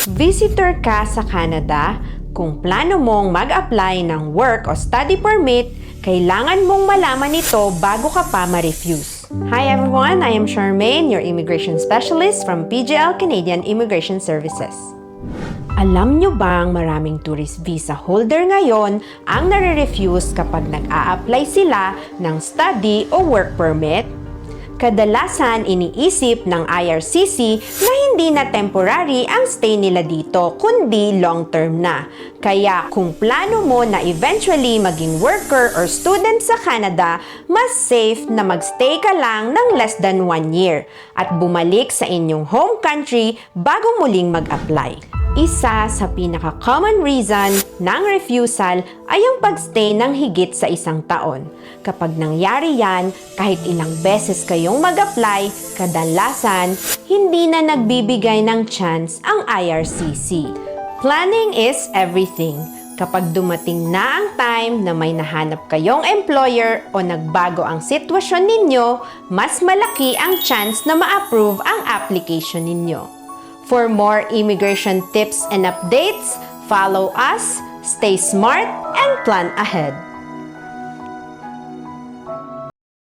Visitor ka sa Canada, kung plano mong mag-apply ng work o study permit, kailangan mong malaman ito bago ka pa ma-refuse. Hi everyone, I am Charmaine, your immigration specialist from PGL Canadian Immigration Services. Alam nyo bang maraming tourist visa holder ngayon ang nare-refuse kapag nag-a-apply sila ng study o work permit? Kadalasan iniisip ng IRCC na hindi na temporary ang stay nila dito, kundi long-term na. Kaya kung plano mo na eventually maging worker or student sa Canada, mas safe na magstay ka lang ng less than 1 year at bumalik sa inyong home country bago muling mag-apply. Isa sa pinaka-common reason ng refusal ay ang pagstay ng higit sa 1 taon. Kapag nangyari yan, kahit ilang beses kayong mag-apply, kadalasan hindi na nagbibigay ng chance ang IRCC. Planning is everything. Kapag dumating na ang time na may nahanap kayong employer o nagbago ang sitwasyon ninyo, mas malaki ang chance na ma-approve ang application ninyo. For more immigration tips and updates, follow us, stay smart, and plan ahead.